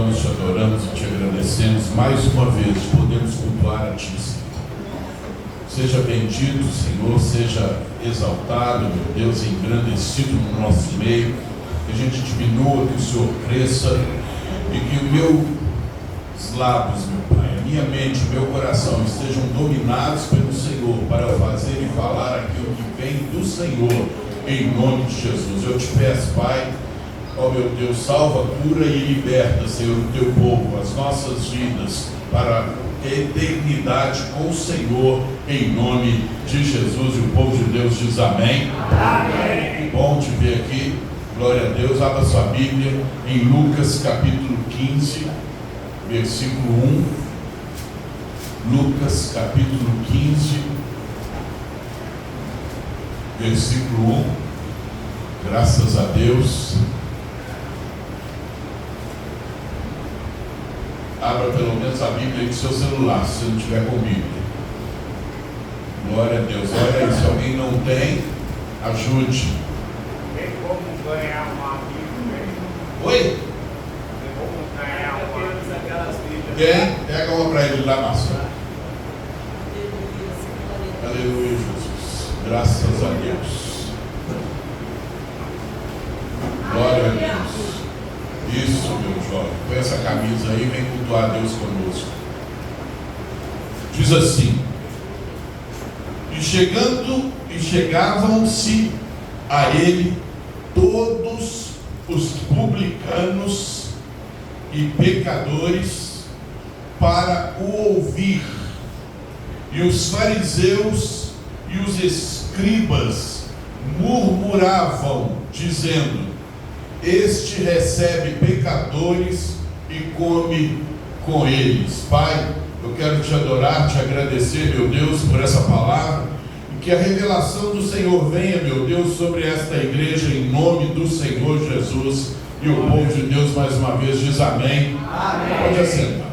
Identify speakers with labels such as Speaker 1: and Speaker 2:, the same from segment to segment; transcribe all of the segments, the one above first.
Speaker 1: louvamos, te adoramos e te agradecemos mais uma vez, podemos cultuar a ti, Senhor. Seja bendito, Senhor, seja exaltado, meu Deus, engrandecido no nosso meio, que a gente diminua, que o Senhor cresça e que os meus lábios, meu Pai, a minha mente, o meu coração estejam dominados pelo Senhor para fazer e falar aquilo que vem do Senhor, em nome de Jesus. Eu te peço, Pai, ó meu Deus, salva, cura e liberta, Senhor, o teu povo, as nossas vidas, para a eternidade com o Senhor, em nome de Jesus. E o povo de Deus diz amém. Amém. Bom te ver aqui, glória a Deus. Abra sua Bíblia em Lucas capítulo 15, versículo 1. Lucas capítulo 15, versículo 1. Graças a Deus. Abra pelo menos a Bíblia aí do seu celular, se você não tiver com Bíblia. Glória a Deus. Olha aí, se alguém não tem, ajude.
Speaker 2: Tem como ganhar uma Bíblia?
Speaker 1: Oi?
Speaker 2: Tem como ganhar uma Bíblia?
Speaker 1: Tem? Pega uma para ele lá, Márcio. Aleluia, Jesus. Graças a Deus. Glória a Deus. Isso, meu jovem. Põe essa camisa aí e vem cultuar a Deus conosco. Diz assim: E chegavam-se a ele todos os publicanos e pecadores para o ouvir. E os fariseus e os escribas murmuravam, dizendo: Este recebe pecadores e come com eles. Pai, eu quero te adorar, te agradecer, meu Deus, por essa palavra, e que a revelação do Senhor venha, meu Deus, sobre esta igreja, em nome do Senhor Jesus. E o povo de Deus mais uma vez diz amém. Amém. Pode assentar.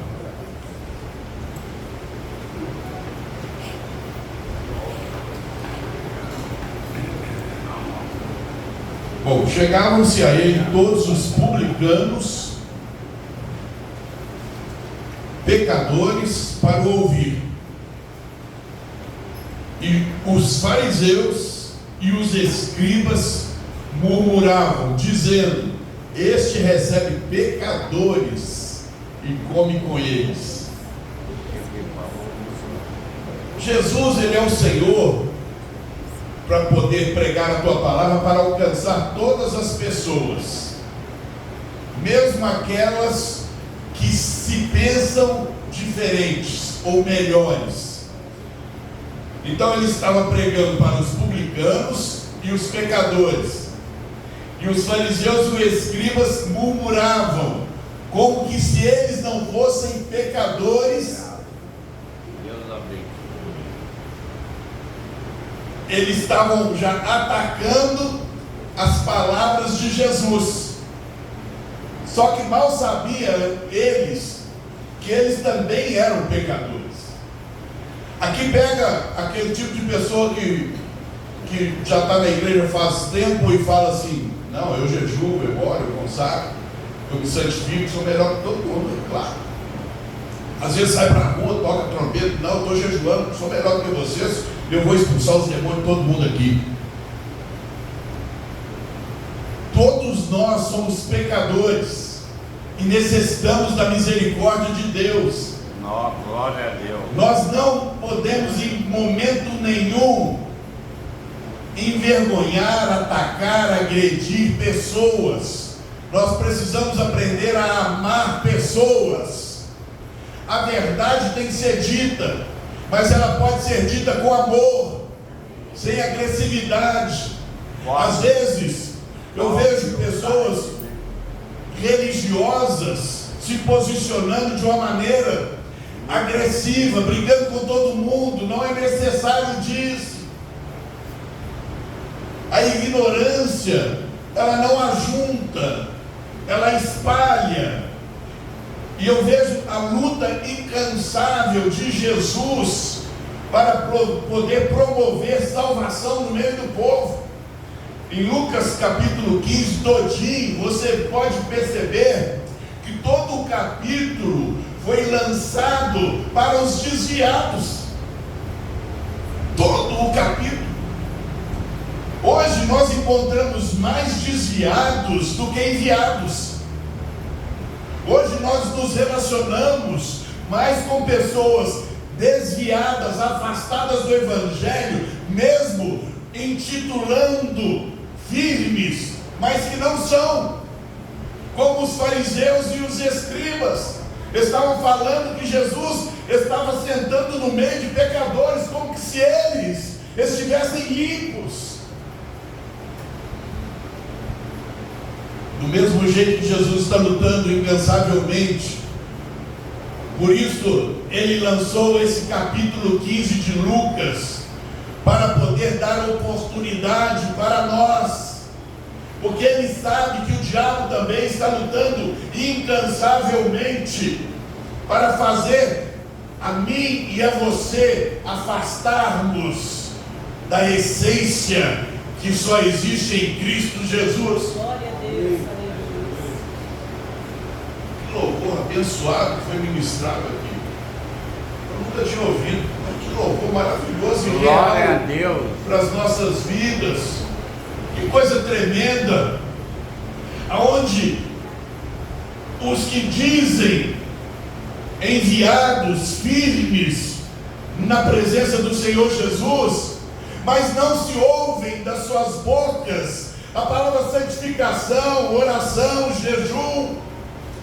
Speaker 1: Bom, chegavam-se a ele todos os publicanos, pecadores, para o ouvir. E os fariseus e os escribas murmuravam, dizendo: Este recebe pecadores e come com eles. Jesus, ele é o Senhor para poder pregar a tua palavra, para alcançar todas as pessoas, mesmo aquelas que se pensam diferentes ou melhores. Então ele estava pregando para os publicanos e os pecadores, e os fariseus e os escribas murmuravam, como que se eles não fossem pecadores. Eles estavam já atacando as palavras de Jesus. Só que mal sabiam eles que eles também eram pecadores. Aqui pega aquele tipo de pessoa que já está na igreja faz tempo e fala assim: não, eu jejuo, eu oro, eu consagro, eu me santifico, sou melhor que todo mundo, claro. Às vezes sai para a rua, toca trombeta: não, eu estou jejuando, sou melhor que vocês, eu vou expulsar os demônios de todo mundo aqui. Todos nós somos pecadores e necessitamos da misericórdia de Deus.
Speaker 2: Glória a Deus.
Speaker 1: Nós não podemos em momento nenhum envergonhar, atacar, agredir pessoas. Nós precisamos aprender a amar pessoas. A verdade tem que ser dita, mas ela pode ser dita com amor, sem agressividade. Às vezes eu vejo pessoas religiosas se posicionando de uma maneira agressiva, brigando com todo mundo. Não é necessário disso. A ignorância, ela não ajunta, ela espalha. E eu vejo a luta incansável de Jesus para poder promover salvação no meio do povo. Em Lucas capítulo 15 todinho, você pode perceber que que todo o capítulo foi lançado para os desviados. Todo o capítulo. Hoje nós encontramos mais desviados do que enviados. Hoje nós nos relacionamos mais com pessoas desviadas, afastadas do Evangelho, mesmo intitulando firmes, mas que não são, como os fariseus e os escribas. Estavam falando que Jesus estava sentando no meio de pecadores, como que se eles estivessem limpos. Do mesmo jeito que Jesus está lutando incansavelmente, por isso ele lançou esse capítulo 15 de Lucas, para poder dar oportunidade para nós, porque ele sabe que o diabo também está lutando incansavelmente para fazer a mim e a você afastarmos da essência que só existe em Cristo Jesus.
Speaker 3: Glória a Deus.
Speaker 1: Que louvor abençoado que foi ministrado aqui. Eu nunca tinha ouvido, mas que louvor maravilhoso e
Speaker 2: Glória a
Speaker 1: real
Speaker 2: Deus.
Speaker 1: para as nossas vidas. Que coisa tremenda, aonde os que dizem enviados firmes na presença do Senhor Jesus, mas não se ouvem das suas bocas a palavra santificação, oração, jejum,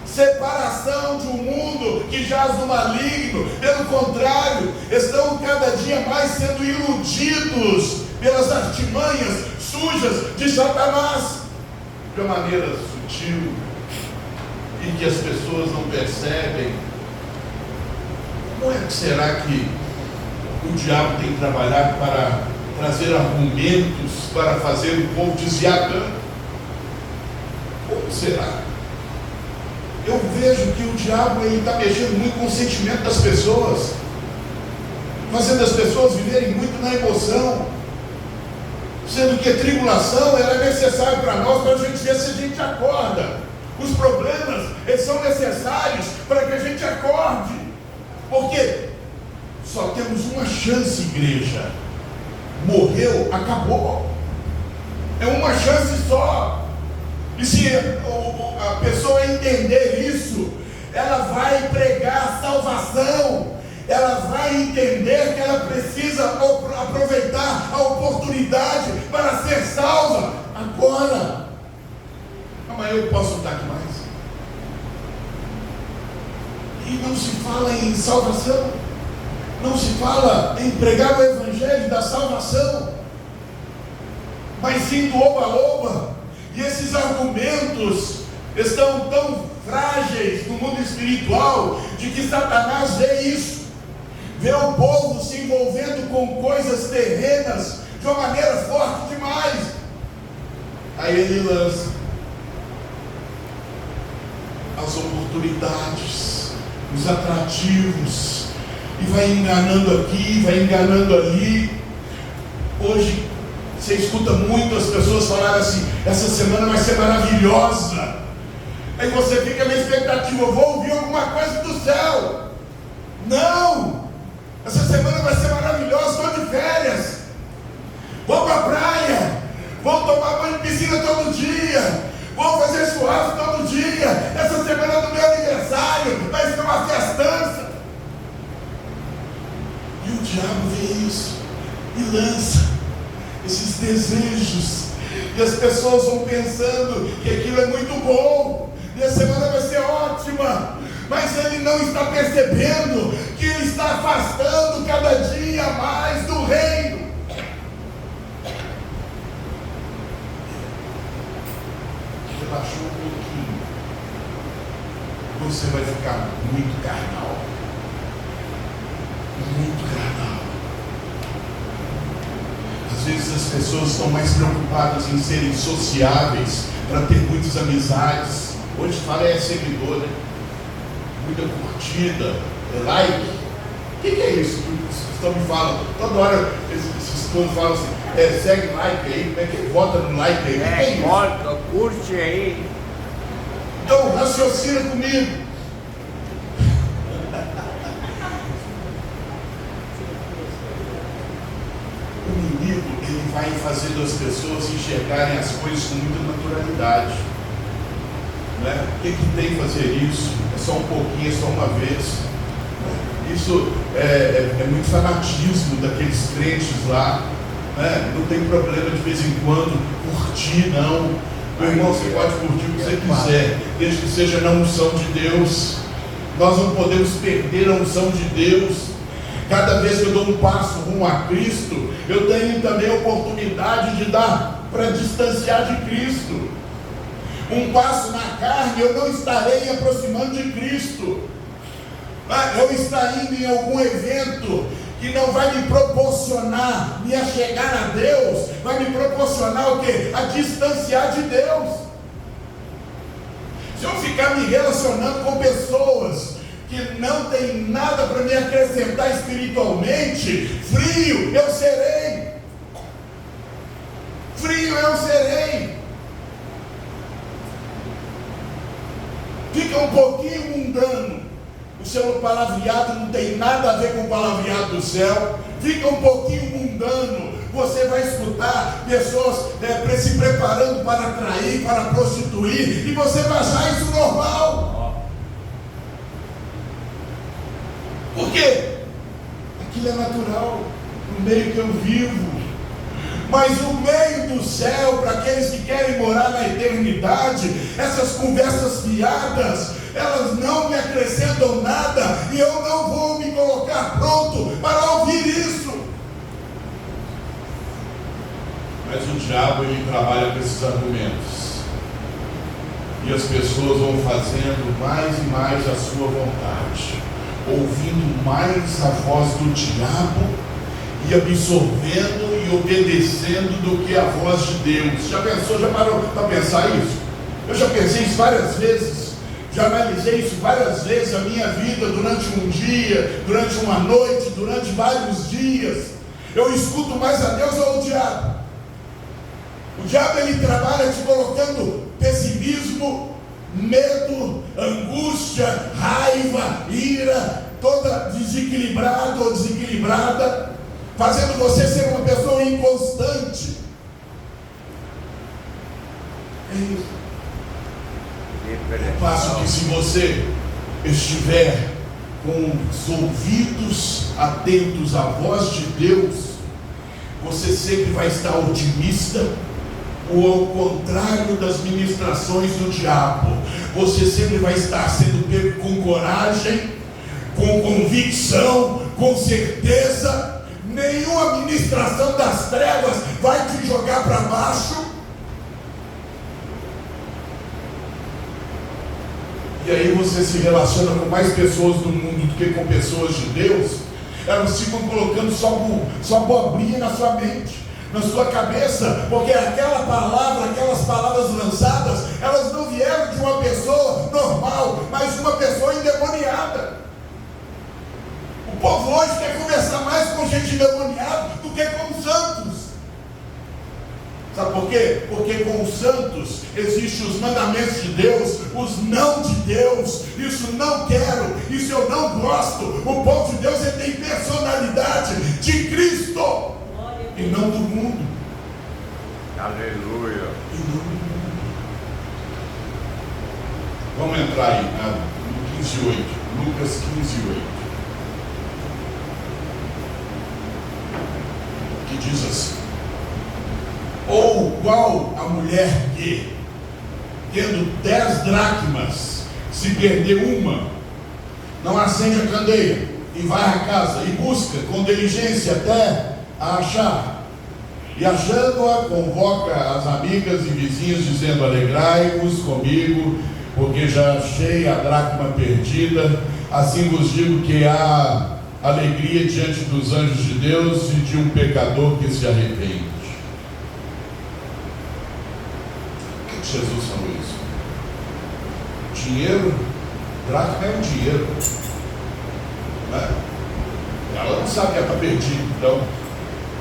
Speaker 1: separação de um mundo que jaz no maligno. Pelo contrário, estão cada dia mais sendo iludidos pelas artimanhas sujas de Satanás, de uma maneira sutil, e que as pessoas não percebem. Como é que será que o diabo tem trabalhado para trazer argumentos para fazer o povo desviar tanto? Como será? Eu vejo que o diabo está mexendo muito com o sentimento das pessoas, fazendo as pessoas viverem muito na emoção, sendo que a tribulação ela é necessária para nós, para a gente ver se a gente acorda. Os problemas, eles são necessários para que a gente acorde, porque só temos uma chance, igreja. Morreu, acabou. É uma chance só. E se a pessoa entender isso, ela vai pregar a salvação. Ela vai entender que ela precisa aproveitar a oportunidade para ser salva agora. Amanhã eu posso estar aqui mais. E não se fala em salvação, não se fala em pregar o evangelho da salvação, mas sim do oba-oba. E esses argumentos estão tão frágeis no mundo espiritual, de que Satanás vê isso, vê o povo se envolvendo com coisas terrenas de uma maneira forte demais. Aí ele lança as oportunidades, os atrativos, e vai enganando aqui, vai enganando ali. Hoje você escuta muito as pessoas falarem assim: essa semana vai ser maravilhosa. Aí você fica na expectativa: eu vou ouvir alguma coisa do céu. Não! Essa semana vai ser maravilhosa, estou de férias, vou para a praia, vou tomar banho de piscina todo dia, vou fazer churrasco todo dia. Essa semana do meu aniversário vai ser uma festança. E o diabo vê isso e lança esses desejos, e as pessoas vão pensando que aquilo é muito bom, e a semana vai ser ótima, mas ele não está percebendo que ele está afastando cada dia mais do reino. Relaxou um pouquinho, você vai ficar muito carnal, muito carnal. Às vezes as pessoas estão mais preocupadas em serem sociáveis, para ter muitas amizades. Hoje fala é seguidor, né? Muita curtida, like. O que é isso? Vocês me falam, toda hora esses todos falam assim: segue like aí, como é que vota no like aí? O que é isso?
Speaker 2: Volta, curte aí.
Speaker 1: Então raciocina comigo. O inimigo, ele vai fazendo as pessoas enxergarem as coisas com muita naturalidade, né? O que tem fazer isso? É só um pouquinho, é só uma vez. Isso é muito fanatismo daqueles crentes lá, né? Não tem problema de vez em quando curtir, não. Meu irmão, você pode curtir o que você quiser, desde que seja na unção de Deus. Nós não podemos perder a unção de Deus. Cada vez que eu dou um passo rumo a Cristo, eu tenho também a oportunidade de dar para distanciar de Cristo. Um passo na carne, eu não estarei me aproximando de Cristo. Eu estar indo em algum evento que não vai me proporcionar me achegar a Deus, vai me proporcionar o quê? A distanciar de Deus. Se eu ficar me relacionando com pessoas que não tem nada para me acrescentar espiritualmente, frio eu serei. Frio eu serei. Fica um pouquinho mundano. O seu palavreado não tem nada a ver com o palavreado do céu. Fica um pouquinho mundano. Você vai escutar pessoas se preparando para atrair, para prostituir, e você vai achar isso normal. Por quê? Aquilo é natural, no meio que eu vivo. Mas o meio do céu, para aqueles que querem morar na eternidade, essas conversas fiadas, elas não me acrescentam nada, e eu não vou me colocar pronto para ouvir isso. Mas o diabo, ele trabalha com esses argumentos, e as pessoas vão fazendo mais e mais a sua vontade, ouvindo mais a voz do diabo e absorvendo e obedecendo do que a voz de Deus. Já pensou, já parou para pensar isso? Eu já pensei isso várias vezes, já analisei isso várias vezes, a minha vida durante um dia, durante uma noite, durante vários dias. Eu escuto mais a Deus ou o diabo? O diabo, ele trabalha te colocando pessimismo, medo, angústia, raiva, ira, toda desequilibrada ou desequilibrada, fazendo você ser uma pessoa inconstante. É isso. Eu passo que se você estiver com os ouvidos atentos à voz de Deus, você sempre vai estar otimista, ou ao contrário das ministrações do diabo, você sempre vai estar sendo pego com coragem, com convicção, com certeza. Nenhuma ministração das trevas vai te jogar para baixo. E aí você se relaciona com mais pessoas do mundo do que com pessoas de Deus. Elas ficam colocando só abobrinha na sua mente, na sua cabeça, porque aquela palavra, aquelas palavras lançadas, elas não vieram de uma pessoa normal, mas uma pessoa endemoniada. O povo hoje quer conversar mais com gente endemoniada do que com os santos. Sabe por quê? Porque com os santos existem os mandamentos de Deus, os não de Deus. Isso não quero, isso eu não gosto. O povo de Deus, ele tem personalidade de Cristo e não do mundo.
Speaker 2: Aleluia.
Speaker 1: E não do mundo. Vamos entrar aí no 15:8, Lucas 15:8. Que diz assim: ou qual a mulher que, tendo 10 dracmas, se perder uma, não acende a candeia e vai à casa e busca com diligência até a achar, e achando-a, convoca as amigas e vizinhos, dizendo: alegrai-vos comigo, porque já achei a dracma perdida. Assim vos digo que há alegria diante dos anjos de Deus e de um pecador que se arrepende. Por que Jesus falou isso? Dinheiro, dracma é um dinheiro, né? Ela não sabe que ela está perdida, então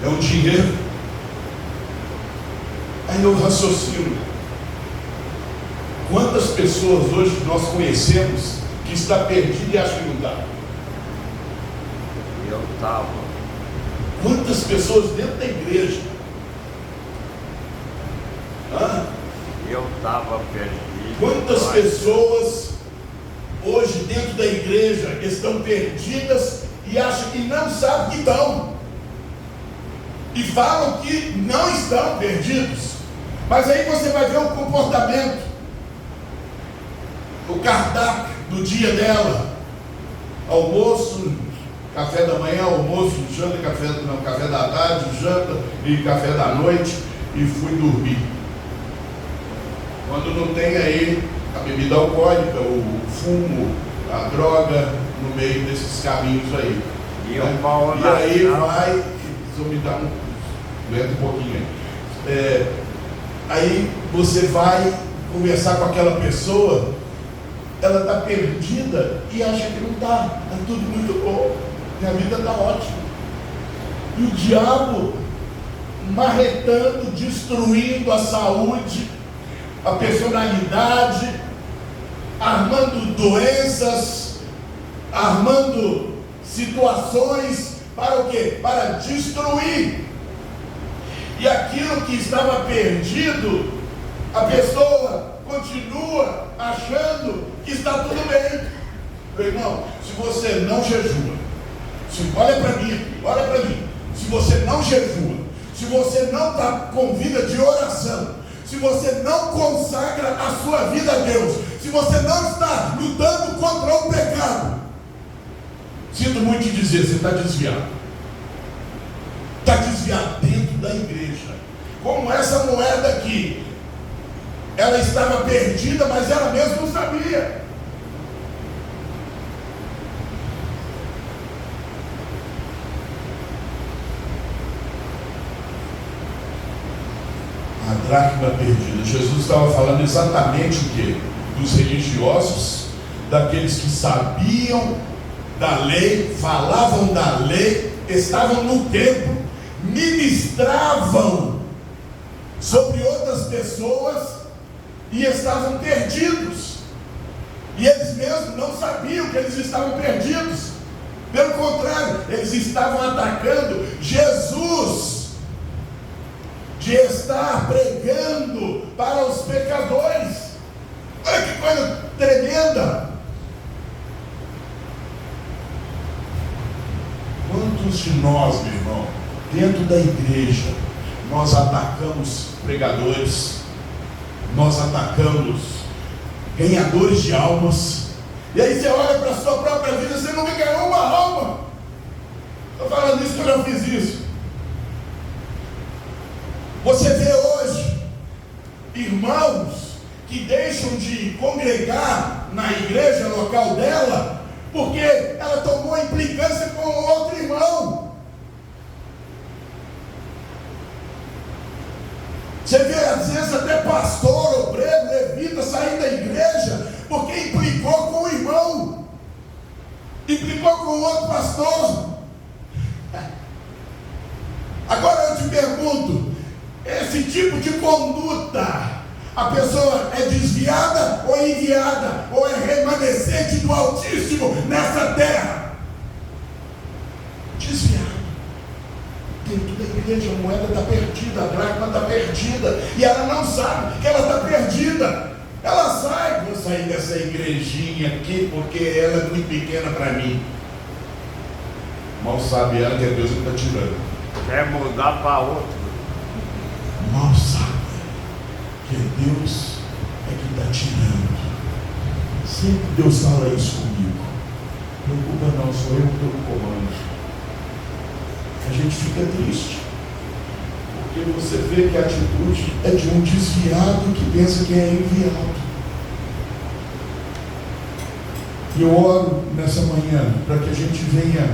Speaker 1: é um dinheiro. Aí eu raciocino: Quantas pessoas hoje nós conhecemos que está perdido e acha que não está?
Speaker 2: Eu estava.
Speaker 1: Quantas pessoas dentro da igreja?
Speaker 2: Eu estava perdido.
Speaker 1: Quantas pessoas hoje dentro da igreja estão perdidas e acham que não sabem que estão? E falam que não estão perdidos. Mas aí você vai ver o comportamento, o cardápio do dia dela: almoço, café da manhã, almoço, janta, café da tarde, janta e café da noite, e fui dormir. Quando não tem aí a bebida alcoólica, o fumo, a droga no meio desses caminhos aí.
Speaker 2: E o mal
Speaker 1: e aí vai, vou me dar um pouquinho aí. Aí você vai conversar com aquela pessoa, ela está perdida e acha que não está tudo muito bom, minha vida está ótima. E o diabo marretando, destruindo a saúde, a personalidade, armando doenças, armando situações para o quê? Para destruir. E aquilo que estava perdido, a pessoa continua achando que está tudo bem. Meu irmão, se você não jejua, olha para mim, se você não jejua, se você não está com vida de oração, se você não consagra a sua vida a Deus, se você não está lutando contra o pecado, sinto muito te dizer, você está desviado. Está desviado dentro da igreja. Como essa moeda aqui, ela estava perdida, mas ela mesma não sabia. A dracma perdida. Jesus estava falando exatamente o quê? Dos religiosos, daqueles que sabiam da lei, falavam da lei, estavam no templo, ministravam sobre outras pessoas e estavam perdidos. E eles mesmos não sabiam que eles estavam perdidos. Pelo contrário, eles estavam atacando Jesus de estar pregando para os pecadores. Olha que coisa tremenda. Quantos de nós, meu irmão, dentro da igreja, nós atacamos pregadores, nós atacamos ganhadores de almas, e aí você olha para a sua própria vida, você não ganhou uma alma. Estou falando isso porque eu já fiz isso. Você vê hoje irmãos que deixam de congregar na igreja local dela, porque ela tomou implicância com outro irmão. Você vê às vezes até pastor, obreiro, levita sair da igreja porque implicou com o irmão, implicou com o outro pastor. Agora eu te pergunto, esse tipo de conduta, a pessoa é desviada ou é enviada, ou é remanescente do Altíssimo nessa terra? Desviada. Dentro da igreja a moeda está perdida, a dracma está perdida, e ela não sabe que ela está perdida. Ela sai: vou sair dessa igrejinha aqui porque ela é muito pequena para mim. Mal sabe ela que é Deus que está tirando.
Speaker 2: Quer mudar para outro.
Speaker 1: Mal sabe que Deus é que está tirando. Sempre Deus fala isso comigo. Não preocupa não, sou eu que estou no comando. A gente fica triste, porque você vê que a atitude é de um desviado que pensa que é enviado. E eu oro nessa manhã para que a gente venha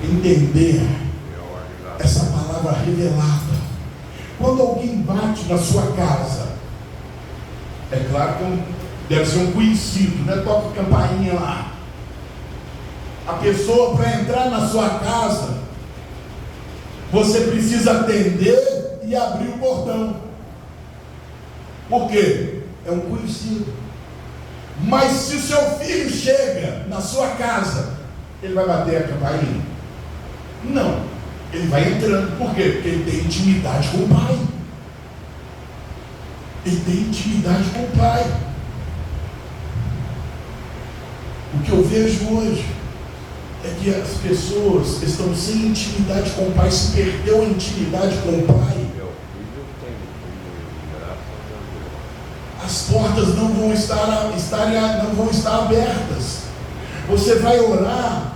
Speaker 1: entender essa palavra revelada. Quando alguém bate na sua casa, é claro que deve ser um conhecido, né? Toca campainha lá. A pessoa, para entrar na sua casa, você precisa atender e abrir o portão. Por quê? é um conhecido. Mas se o seu filho chega na sua casa, ele vai bater a campainha? Não. Ele vai entrando. Por quê? Porque ele tem intimidade com o pai. Ele tem intimidade com o pai. O que eu vejo hoje é que as pessoas estão sem intimidade com o pai, se perdeu a intimidade com o pai. As portas não vão estar abertas. Você vai orar,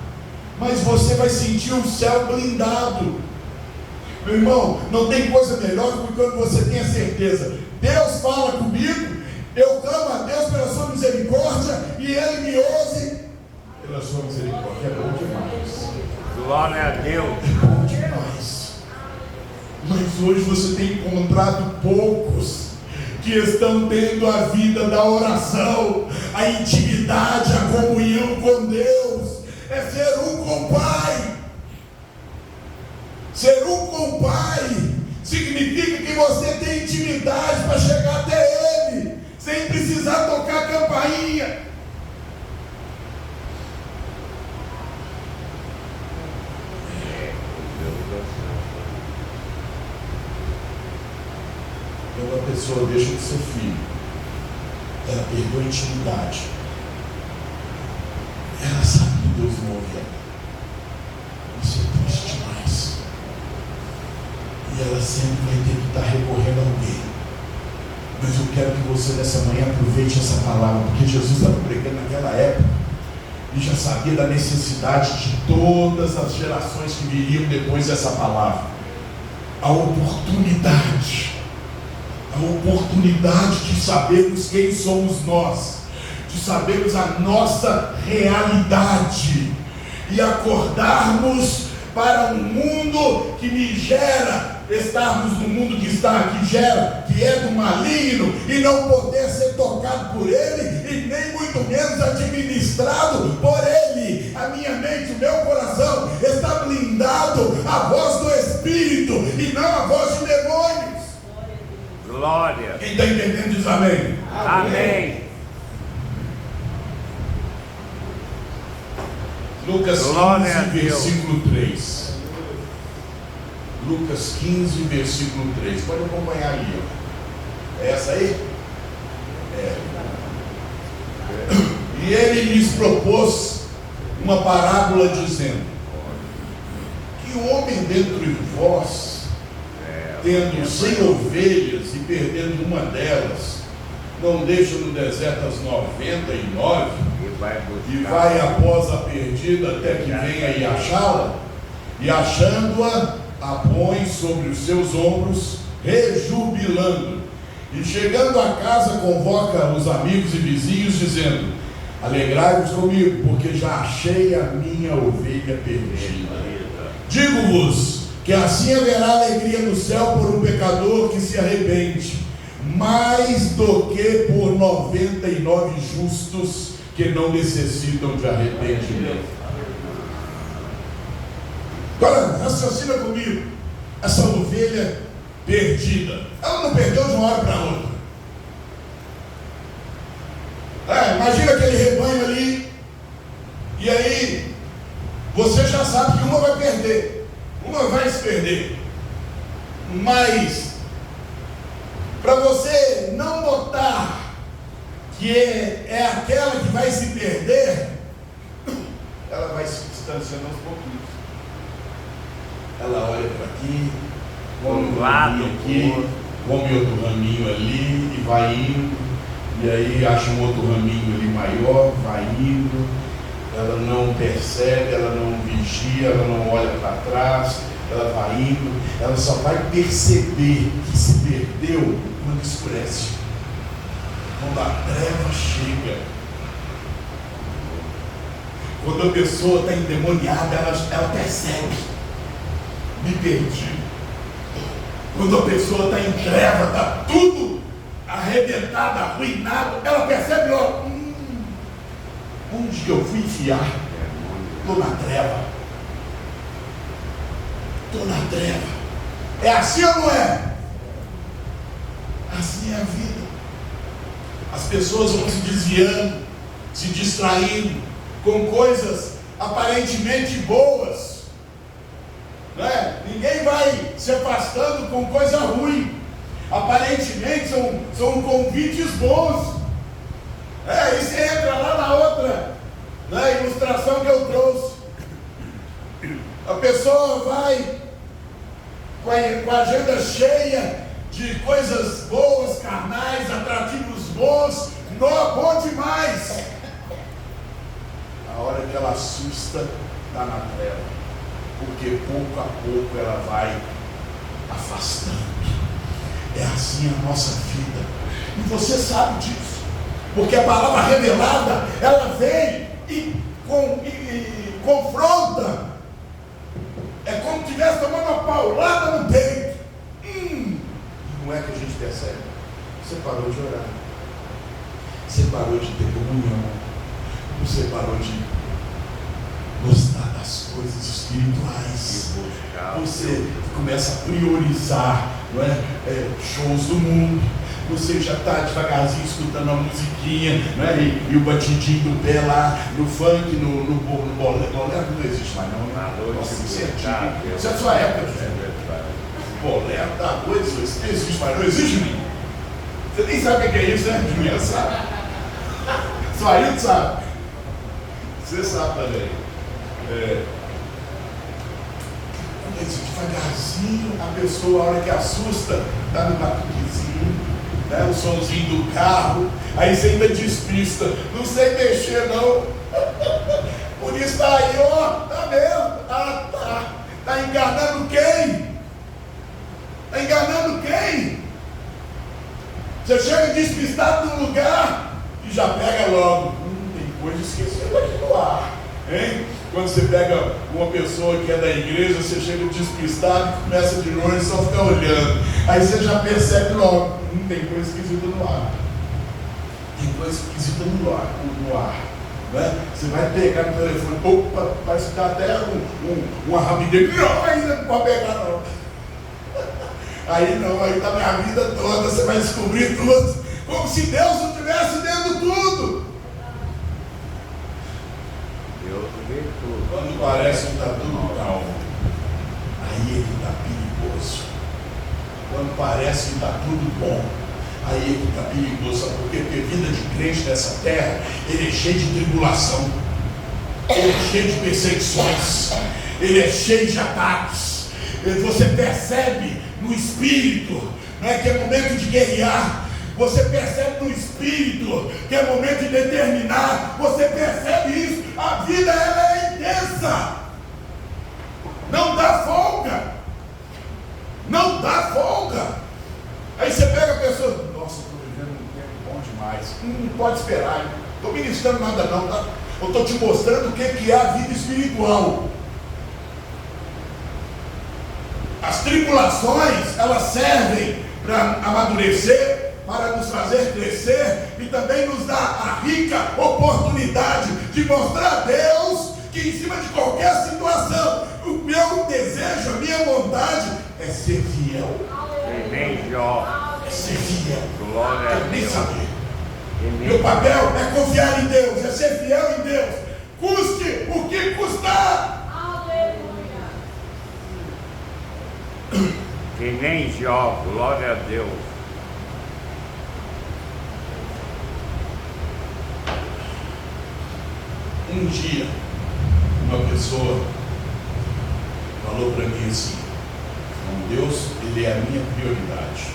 Speaker 1: mas você vai sentir o céu blindado. Meu irmão, não tem coisa melhor do que quando você tem a certeza: Deus fala comigo, eu clamo a Deus pela sua misericórdia e Ele me ouve pela sua misericórdia. É bom demais.
Speaker 2: Glória a Deus.
Speaker 1: É bom demais. Mas hoje você tem encontrado poucos que estão tendo a vida da oração, a intimidade, a comunhão com Deus. É ser um com o Pai. Ser um com o Pai significa que você tem intimidade para chegar até Ele, sem precisar tocar a campainha. Quando a pessoa deixa de ser filho, ela perdeu a intimidade. Ela sabe que Deus não ouve ela. Isso é triste demais. E ela sempre vai ter que estar recorrendo a alguém. Mas eu quero que você nessa manhã aproveite essa palavra, porque Jesus estava pregando naquela época e já sabia da necessidade de todas as gerações que viriam depois dessa palavra. A oportunidade de sabermos quem somos nós, de sabermos a nossa realidade e acordarmos para um mundo que me gera, estarmos no mundo que está aqui gera, que é do maligno, e não poder ser tocado por ele, e nem muito menos administrado por ele. A minha mente, o meu coração está blindado à voz do Espírito e não à voz de demônios.
Speaker 2: Glória.
Speaker 1: Quem está entendendo diz amém.
Speaker 2: Amém.
Speaker 1: Lucas
Speaker 2: Glória
Speaker 1: 15, versículo 3. Lucas 15, versículo 3. Pode acompanhar aí, ó. É essa aí? É. E ele lhes propôs uma parábola dizendo: que homem dentre vós, tendo 100 ovelhas e perdendo uma delas, não deixa no deserto as 99 e vai após a perdida até que venha e achá-la, e achando-a, a põe sobre os seus ombros, rejubilando, e chegando a casa convoca os amigos e vizinhos, dizendo: alegrai-vos comigo, porque já achei a minha ovelha perdida. Digo-vos que assim haverá alegria no céu por um pecador que se arrepende, mais do que por 99 justos que não necessitam de arrependimento. Agora, raciocina comigo. Essa ovelha perdida, ela não perdeu de uma hora para outra. Imagina aquele rebanho ali, e aí você já sabe que uma vai perder, uma vai se perder. Mas para você não notar que é aquela que vai se perder, ela vai se distanciando aos pouquinhos. Ela olha para aqui, come um raminho aqui, come outro raminho ali e vai indo, e aí acha um outro raminho ali maior, vai indo. Ela não percebe, ela não vigia, ela não olha para trás, ela vai indo. Ela só vai perceber que se perdeu quando escurece, quando a treva chega. Quando a pessoa está endemoniada, ela percebe: me perdi. Quando a pessoa está em treva, está tudo arrebentado, arruinado, ela percebe logo: onde eu fui enfiar? Estou na treva. Estou na treva. É assim ou não é? Assim é a vida. As pessoas vão se desviando, se distraindo com coisas aparentemente boas, né? Ninguém vai se afastando com coisa ruim. Aparentemente são convites bons. E você entra lá na outra, né, ilustração que eu trouxe. A pessoa vai com a agenda cheia de coisas boas, carnais, atrativos bons, bom demais. A hora que ela assusta, está na treva, porque pouco a pouco ela vai afastando. É assim a nossa vida, e você sabe disso, porque a palavra revelada, ela vem e confronta. É como se estivesse tomando uma paulada no peito. Não é que a gente percebe. Você parou de orar, você parou de ter comunhão, você parou de gostar das coisas espirituais, você começa a priorizar, não é? Shows do mundo. Você já está devagarzinho escutando a musiquinha, né? E o batidinho do pé lá, no funk, no bolero não existe mais não. Nossa, isso é antigo. Isso é a sua época, bolero tá doido, isso não existe mais, não existe, menino. Você nem sabe o que é isso, né? Ninguém sabe. Só aí tu sabe. Você sabe também. Devagarzinho, a pessoa, a hora que assusta, está no batuquezinho, né, o somzinho do carro, aí você ainda despista, não sei mexer não. Por isso está aí, ó, tá mesmo, tá enganando quem? Está enganando quem? Você chega despistado no lugar e já pega logo. Tem coisa esquecida aqui no ar, hein? Quando você pega uma pessoa que é da igreja, você chega despistado e começa de longe e só fica olhando. Aí você já percebe logo, tem coisa esquisita no ar. Tem coisa esquisita no ar. Né? Você vai pegar no telefone, opa, vai ficar até uma rapidez. Não, ainda não pode pegar não. Aí não, aí tá minha vida toda, você vai descobrir tudo. Como se Deus não estivesse dentro tudo. Quando parece que está tudo calmo, aí é que está perigoso. Quando parece que está tudo bom, aí é que está perigoso. Sabe por quê? Porque a vida de crente nessa terra, ele é cheio de tribulação, ele é cheio de perseguições, ele é cheio de ataques. Você percebe no espírito, né, que é momento de guerrear. Você percebe no espírito que é momento de determinar. Você percebe isso. A vida, ela é intensa. Não dá folga. Não dá folga. Aí você pega a pessoa, nossa, estou vivendo um tempo bom demais. Não pode esperar. Não estou ministrando nada não, tá? Eu estou te mostrando o que é a vida espiritual. As tribulações, elas servem para amadurecer, para nos fazer crescer e também nos dá a rica oportunidade de mostrar a Deus que em cima de qualquer situação, o meu desejo, a minha vontade é ser fiel. É ser fiel.
Speaker 2: Glória a Deus.
Speaker 1: Nem saber. Meu papel é confiar em Deus, é ser fiel em Deus. Custe o que custar.
Speaker 2: Que nem Jó, glória a Deus.
Speaker 1: Um dia, uma pessoa falou para mim assim: Deus, Ele é a minha prioridade.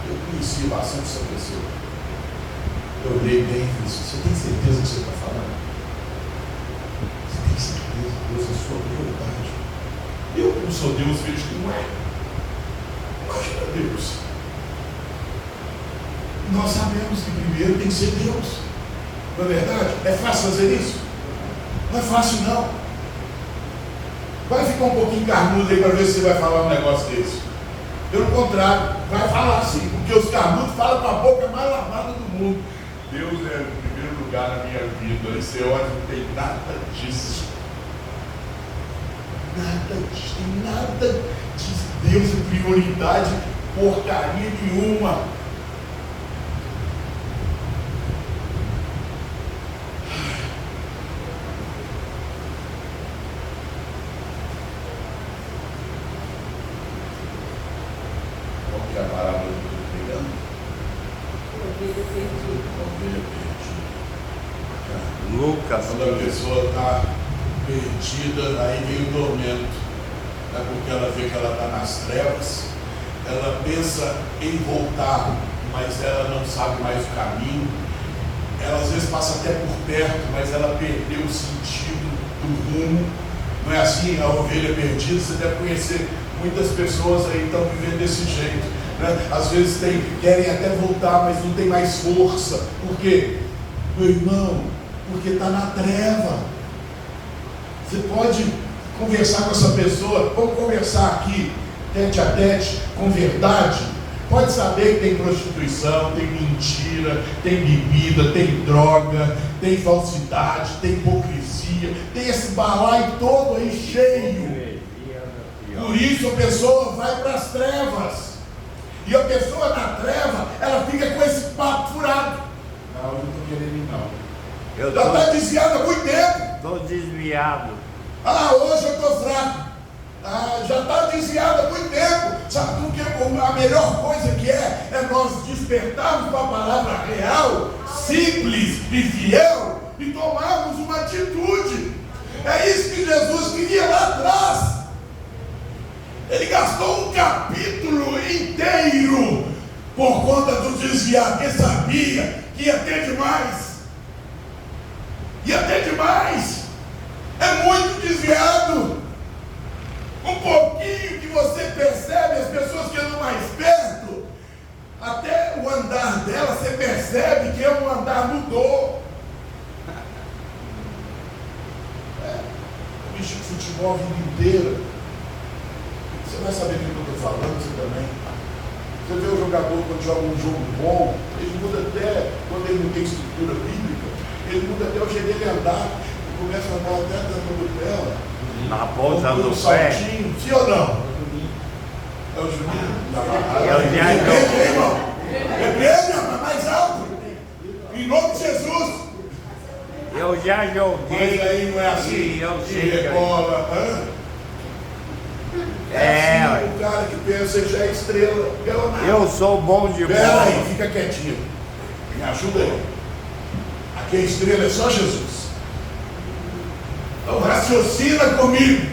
Speaker 1: Eu conheci bastante essa pessoa. Eu olhei bem e falei assim: você tem certeza do que você está falando? Você tem certeza que Deus é a sua prioridade? Eu, como sou Deus, vejo que não é. Imagina Deus. Nós sabemos que primeiro tem que ser Deus. Não é verdade? É fácil fazer isso? Não é fácil não. Vai ficar um pouquinho carnudo aí para ver se você vai falar um negócio desse. Pelo contrário, vai falar sim, porque os carnudos falam com a boca mais lavada do mundo. Deus é o primeiro lugar na minha vida. Aí você olha, não tem nada disso. Nada disso, tem nada de Deus em prioridade porcaria nenhuma. Qual que é a parábola que eu estou pregando?
Speaker 3: Ovelha perdida.
Speaker 1: Ovelha perdida.
Speaker 4: Lucas.
Speaker 1: Quando a pessoa está perdida, aí vem o tormento. É porque ela vê que ela está nas trevas, ela pensa em voltar, mas ela não sabe mais o caminho. Ela às vezes passa até por perto, mas ela perdeu o sentido do rumo. Não é assim? A ovelha perdida, você deve conhecer muitas pessoas aí que estão vivendo desse jeito, né? Às vezes querem até voltar, mas não tem mais força. Por quê? Meu irmão, porque está na treva. Você pode conversar com essa pessoa, vamos conversar aqui, tete a tete, com verdade. Pode saber que tem prostituição, tem mentira, tem bebida, tem droga, tem falsidade, tem hipocrisia, tem esse balaio todo aí cheio. Por isso a pessoa vai para as trevas. E a pessoa na treva, ela fica com esse papo furado. Não, eu não estou querendo ir não.
Speaker 4: Eu
Speaker 1: Já está desviado há muito tempo.
Speaker 4: estou desviado.
Speaker 1: Ah, hoje eu estou fraco. Ah, já está desviado há muito tempo. Sabe por que a melhor coisa que é nós despertarmos para a palavra real, simples e fiel, e tomarmos uma atitude. É isso que Jesus queria lá atrás. Ele gastou um capítulo inteiro por conta do desviar, porque sabia que ia ter demais. Ia ter demais. É muito desviado. Um pouquinho que você percebe, as pessoas que andam mais perto, até o andar dela, você percebe que o andar mudou. O bicho de futebol a vida inteira. Você vai saber do que eu estou falando, você também. Você vê o jogador quando joga um jogo bom, ele muda até, quando ele não tem estrutura bíblica, ele muda até o jeito dele andar. Começa a andar até dentro do pé,
Speaker 4: Na ponta
Speaker 1: com um
Speaker 4: do pé.
Speaker 1: saltinho, sim ou não? É o Juninho?
Speaker 4: É o Diago.
Speaker 1: Repreende, rapaz, mais alto. Em nome de Jesus.
Speaker 4: Eu já joguei.
Speaker 1: Mas aí não é assim.
Speaker 4: E eu
Speaker 1: Que
Speaker 4: sei.
Speaker 1: rebola.
Speaker 4: É,
Speaker 1: assim, o cara que pensa que já é estrela. Pela nada.
Speaker 4: Eu sou bom de
Speaker 1: Pera
Speaker 4: bola.
Speaker 1: aí, fica quietinho. Me ajuda aí. Aqui a estrela é só Jesus. Então raciocina comigo.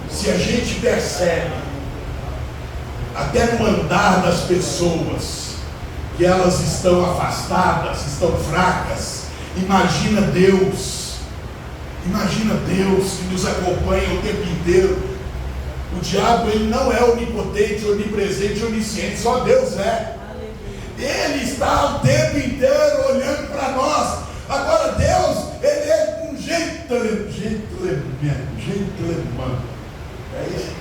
Speaker 1: Se a gente percebe, até no andar das pessoas, que elas estão afastadas, estão fracas, imagina Deus que nos acompanha o tempo inteiro. O diabo, ele não é onipotente, onipresente, onisciente, só Deus é. Ele está o tempo inteiro olhando para nós. Agora Deus, ele é um gentleman. É isso?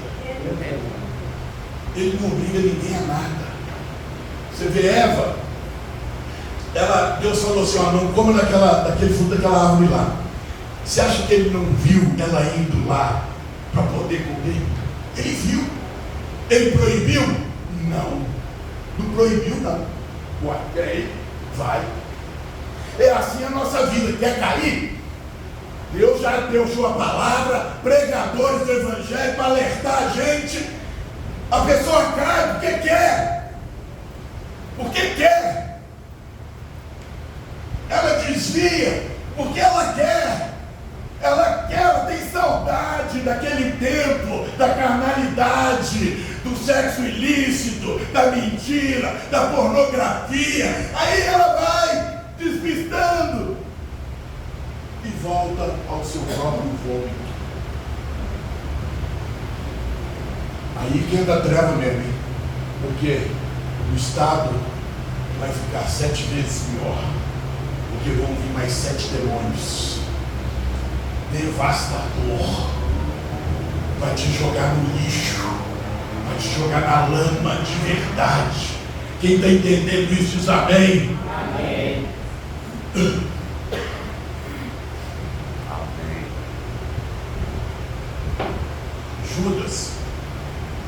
Speaker 1: Ele não obriga ninguém a nada. Você vê Eva, Deus falou assim, ó, não coma daquele fruto daquela árvore lá. Você acha que ele não viu ela indo lá para poder comer? Ele viu. Ele proibiu? Não. Não proibiu, não. Ué, peraí, vai. É assim a nossa vida. Quer cair? Deus já deu sua palavra, pregadores do Evangelho para alertar a gente. A pessoa cai porque quer. Porque quer. Ela desvia porque ela quer. Ela tem saudade daquele tempo, da carnalidade, do sexo ilícito, da mentira, da pornografia. Aí ela vai despistando e volta ao seu próprio vômito. Aí que anda treva mesmo, hein? Porque o estado vai ficar 7 vezes pior, porque vão vir mais 7 demônios. Devastador, vai te jogar no lixo, vai te jogar na lama de verdade. Quem está entendendo isso diz amém.
Speaker 3: Amém.
Speaker 1: Judas,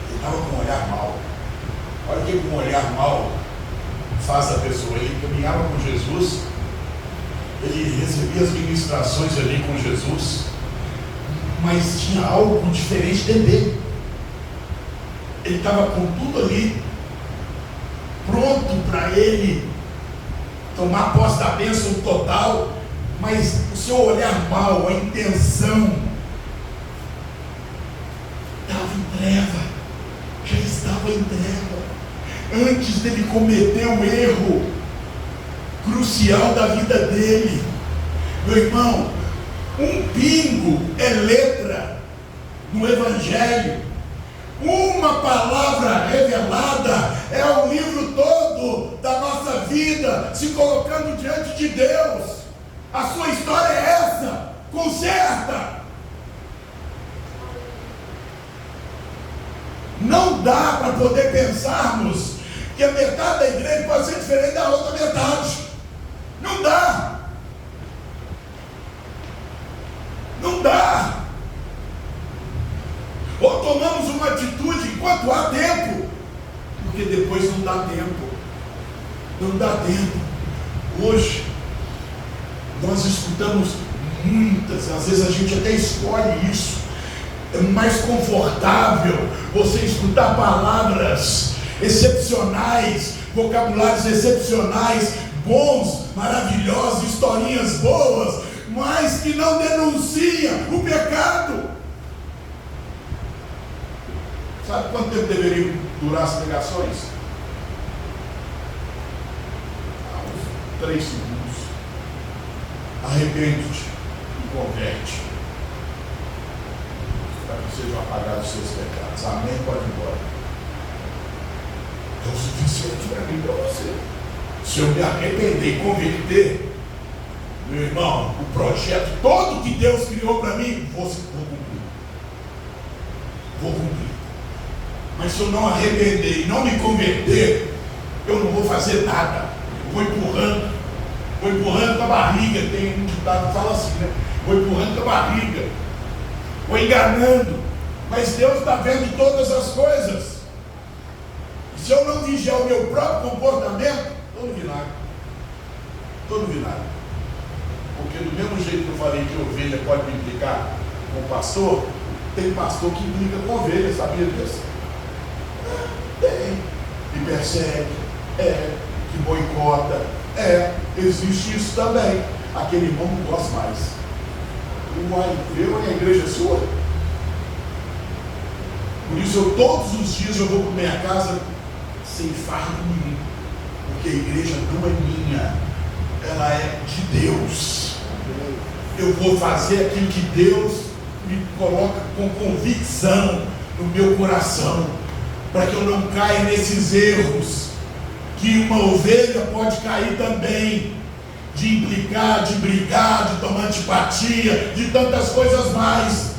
Speaker 1: ele estava com olhar mal. Olha o que um olhar mal faz a pessoa. Ele caminhava com Jesus, ele recebia as ministrações ali com Jesus, mas tinha algo diferente dentro dele. Ele estava com tudo ali pronto para ele tomar posse da bênção total, mas o seu olhar mal, a intenção estava em treva, já estava em treva, antes dele cometer o erro crucial da vida dele. Meu irmão, um pingo é letra no Evangelho. Uma palavra revelada é o livro todo da nossa vida se colocando diante de Deus. A sua história é essa. Conserta. Não dá para poder pensarmos que a metade da igreja pode ser diferente da outra metade. Não dá. Não dá. Ou tomamos uma atitude enquanto há tempo, porque depois não dá tempo. Não dá tempo. Hoje nós escutamos muitas, às vezes a gente até escolhe isso. É mais confortável você escutar palavras excepcionais, vocabulários excepcionais, bons, maravilhosos, historinhas boas, mas que não denunciam o pecado. Sabe quanto tempo deveriam durar as pregações? Uns 3 segundos. Arrepende-te e converte, para que sejam apagados os seus pecados. Amém? Pode ir embora. É o suficiente para mim e para você. Se eu me arrepender e converter, meu irmão, o projeto todo que Deus criou para mim, vou cumprir. Vou cumprir. Mas se eu não arrepender e não me converter, eu não vou fazer nada. Eu vou empurrando com a barriga. Tem um ditado que fala assim, né? Vou empurrando com a barriga, vou enganando. Mas Deus está vendo todas as coisas. E se eu não vigiar o meu próprio comportamento, estou no vinagre. Estou no vinagre. Porque do mesmo jeito que eu falei que ovelha pode me implicar com o pastor, tem pastor que implica com ovelha, sabia disso? Tem, que persegue, que boicota, existe isso também. Aquele irmão não gosta mais. Uai, eu e a igreja é sua. Por isso eu todos os dias eu vou para minha casa sem fardo nenhum, porque a igreja não é minha, ela é de Deus. Eu vou fazer aquilo que Deus me coloca com convicção no meu coração, para que eu não caia nesses erros que uma ovelha pode cair também, de implicar, de brigar, de tomar antipatia, de tantas coisas mais.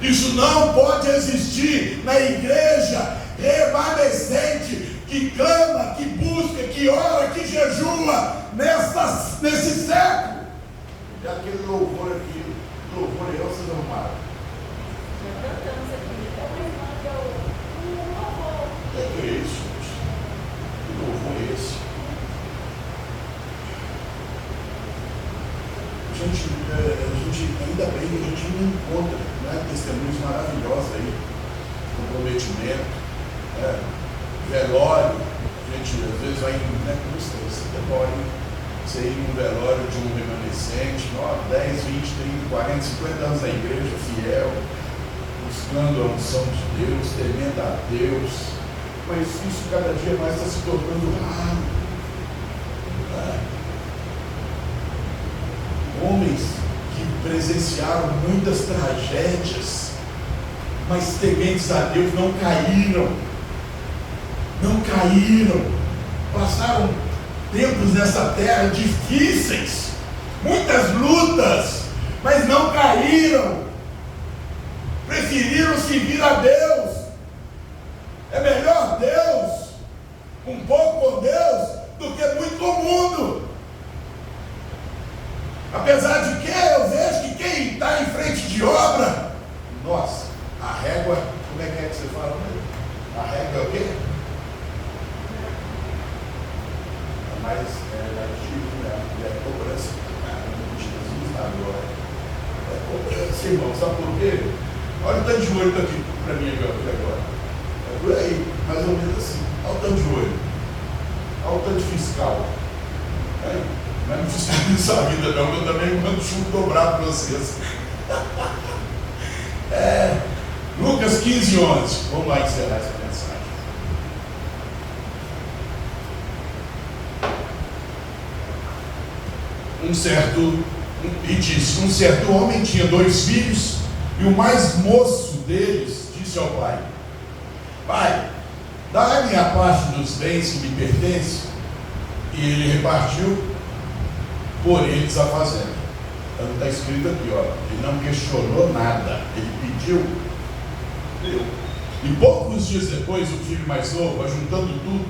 Speaker 1: Isso não pode existir na igreja remanescente, que clama, que busca, que ora, que jejua nesse século. E aquele louvor aqui, louvor é vocês arrumaram.
Speaker 3: Já cantamos aqui.
Speaker 1: É isso, gente. Que louvor é esse? A gente ainda bem que a gente não encontra, né, testemunhos maravilhosos aí, comprometimento, velório. A gente às vezes vai, custa esse velório, você ir num velório de um remanescente, 10, 20, 30, 40, 50 anos na igreja, fiel, buscando a unção de Deus, temendo a Deus, mas isso cada dia mais está se tornando raro. Homens que presenciaram muitas tragédias, mas tementes a Deus não caíram, passaram tempos nessa terra difíceis, muitas lutas, mas não caíram, preferiram servir a Deus. É melhor Deus, um pouco com Deus, do que muito com o mundo. Apesar de que eu vejo que quem está em frente de obra, nossa, a régua, como é que você fala? A distância, irmão. Sabe por quê? Olha o tanto de olho que está aqui para mim agora. É por aí, mais ou menos assim. Olha o tanto de olho. Olha o tanto de fiscal. Aí, mas não fiscaliza a vida não, eu também mando chumbo dobrado para vocês. Lucas 15:11. Vamos lá encerrar essa mensagem. Um certo homem tinha 2 filhos, e o mais moço deles disse ao pai: Pai, dá-me a parte dos bens que me pertencem. E ele repartiu por eles a fazenda. Então está escrito aqui, ó, ele não questionou nada, ele pediu, deu. E poucos dias depois, o filho mais novo, ajuntando tudo,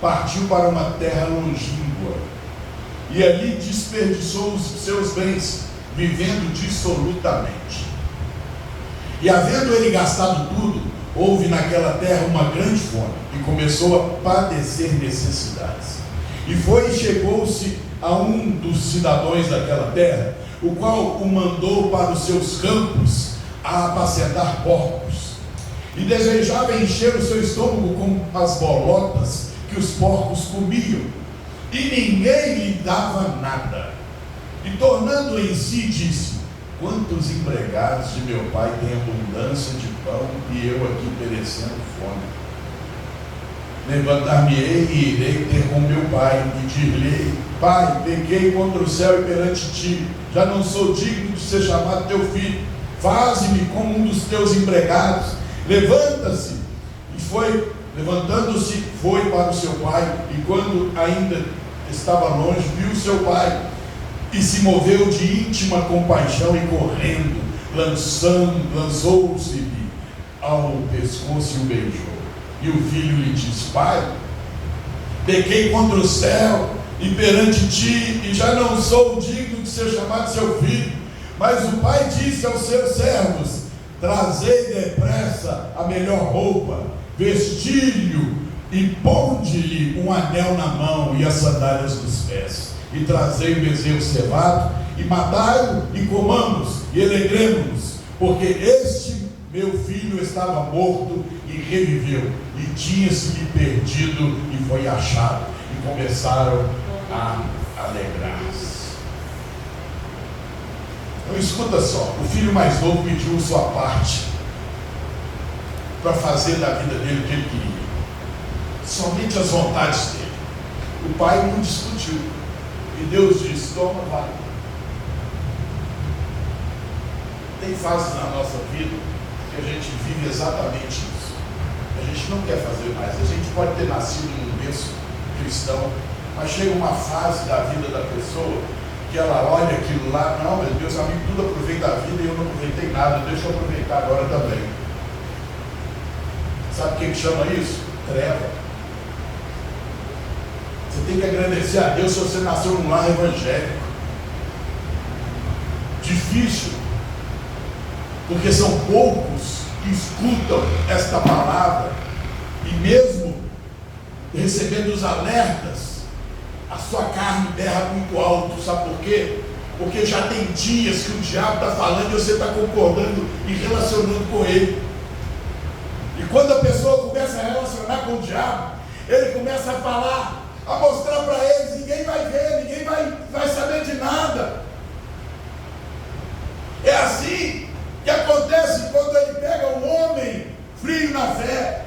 Speaker 1: partiu para uma terra longínqua, e ali desperdiçou os seus bens, vivendo dissolutamente. E havendo ele gastado tudo, houve naquela terra uma grande fome, e começou a padecer necessidades. E foi e chegou-se a um dos cidadãos daquela terra, o qual o mandou para os seus campos a apacentar porcos, e desejava encher o seu estômago com as bolotas que os porcos comiam, e ninguém lhe dava nada. E tornando em si, disse: Quantos empregados de meu pai têm abundância de pão, e eu aqui perecendo fome? Levantar-me-ei e irei ter com meu pai, e dir-lhe: Pai, pequei contra o céu e perante ti, já não sou digno de ser chamado teu filho, faze-me como um dos teus empregados. Levanta-se. E foi, levantando-se, foi para o seu pai, e quando ainda estava longe, viu seu pai, e se moveu de íntima compaixão, e correndo, lançou-se-lhe ao pescoço e o beijou. E o filho lhe disse: Pai, pequei contra o céu e perante ti, e já não sou digno de ser chamado seu filho. Mas o pai disse aos seus servos: Trazei depressa a melhor roupa, vestilho, e ponde-lhe um anel na mão e as sandálias dos pés, e trazei o bezerro cevado, e matai-o, e comamos, e alegremo-nos, porque este meu filho estava morto e reviveu, e tinha-se-lhe perdido e foi achado, e começaram a alegrar-se. Então escuta só, o filho mais novo pediu sua parte para fazer da vida dele o que ele queria, somente as vontades dele. O pai não discutiu, e Deus disse: toma, vai. Tem fases na nossa vida que a gente vive exatamente isso. A gente não quer fazer mais. A gente pode ter nascido num berço cristão, mas chega uma fase da vida da pessoa que ela olha aquilo lá: não, meu Deus, amigo, tudo aproveita a vida e eu não aproveitei nada, deixa eu aproveitar agora também. Sabe o que chama isso? Treva. Você tem que agradecer a Deus se você nasceu num lar evangélico. Difícil, porque são poucos que escutam esta palavra, e mesmo recebendo os alertas, a sua carne berra muito alto. Sabe por quê? Porque já tem dias que o diabo está falando e você está concordando e relacionando com ele. E quando a pessoa começa a relacionar com o diabo, ele começa a falar, a mostrar para eles: ninguém vai ver, ninguém vai saber de nada. É assim que acontece quando ele pega um homem frio na fé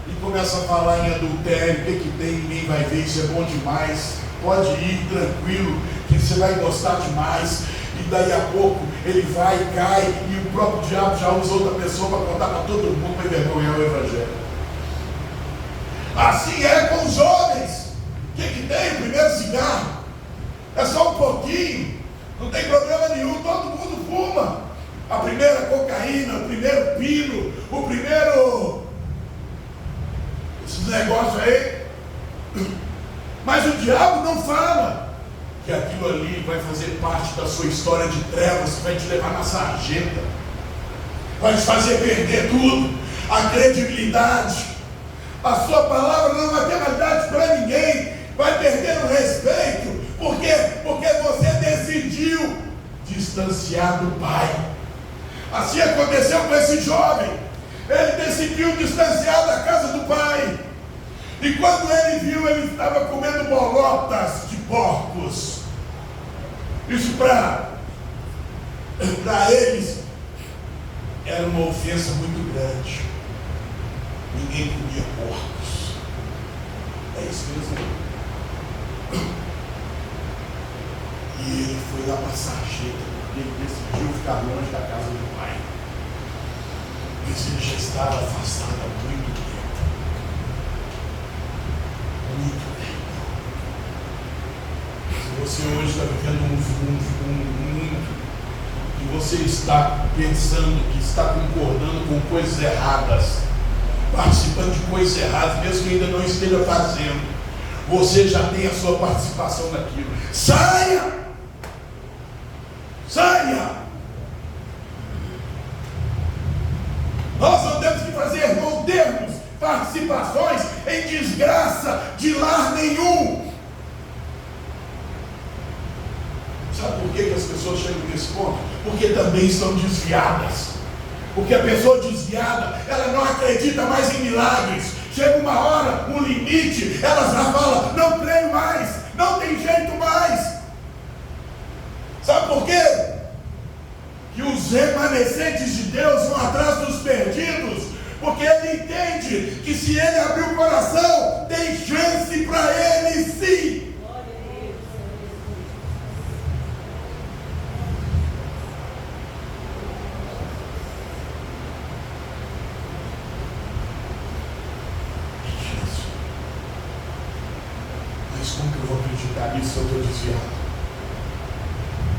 Speaker 1: e começa a falar em adultério: o que tem, ninguém vai ver, isso é bom demais, pode ir tranquilo, que você vai gostar demais. E daí a pouco ele vai e cai, e o próprio diabo já usa outra pessoa para contar para todo mundo, para envergonhar o evangelho. Assim é com os jovens. O que tem? O primeiro cigarro é só um pouquinho, não tem problema nenhum, todo mundo fuma. A primeira cocaína, o primeiro pino, o primeiro esses negócios aí. Mas o diabo não fala que aquilo ali vai fazer parte da sua história de trevas, que vai te levar na sarjeta, vai te fazer perder tudo, a credibilidade, a sua palavra não vai ter validade para ninguém, vai perder o respeito. Por quê? Porque você decidiu distanciar do Pai, Assim aconteceu com esse jovem. Ele decidiu distanciar da casa do pai. E quando ele viu, ele estava comendo bolotas de porcos. Isso para eles era uma ofensa muito grande. Ninguém comia porcos. É isso mesmo. E ele foi lá para Sarjeta, porque ele decidiu ficar longe da casa do pai. Mas ele já estava afastado há muito tempo. Muito tempo. Se você hoje está vivendo um mundo que você está pensando, que está concordando com coisas erradas, participando de coisas erradas, mesmo que ainda não esteja fazendo, você já tem a sua participação naquilo. Saia! Saia! Nós não temos que fazer, não termos participações em desgraça de lar nenhum. Sabe por que as pessoas chegam nesse ponto? Porque também estão desviadas. Porque a pessoa desviada, ela não acredita mais em milagres. Chega uma hora, um limite, ela já fala, não creio mais, não tem jeito mais. Sabe por quê? Que os remanescentes de Deus vão atrás dos perdidos, porque ele entende que se ele abrir o coração, tem chance para ele sim. Mas como que eu vou acreditar nisso se eu estou desviado?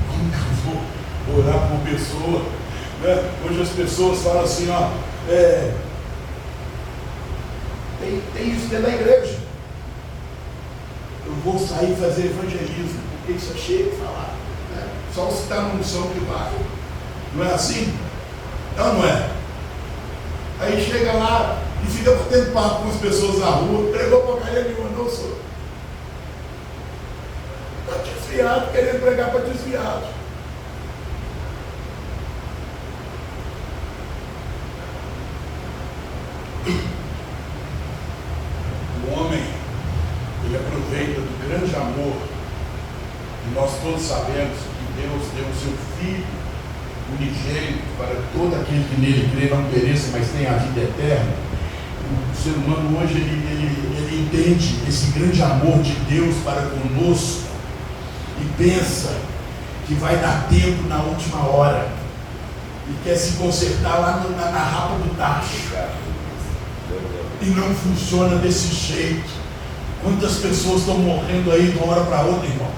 Speaker 1: Como que eu vou orar por pessoa, né? Hoje as pessoas falam assim, ó, tem isso dentro da igreja. Eu vou sair fazer evangelismo, porque isso é cheio de falar, né? Só se está na unção que vai. Não é assim? Não é? Aí chega lá e fica batendo papo com as pessoas na rua, pregou porcaria nenhuma, não sou. Está desviado, querendo pregar para desviado. O homem, ele aproveita do grande amor, e nós todos sabemos que Deus deu o seu Filho unigênito para todo aquele que nele crê não pereça, mas tenha a vida eterna. O ser humano hoje, ele entende esse grande amor de Deus para conosco e pensa que vai dar tempo na última hora e quer se consertar lá na rapa do tacho. E não funciona desse jeito. Quantas pessoas estão morrendo aí de uma hora para outra, irmão?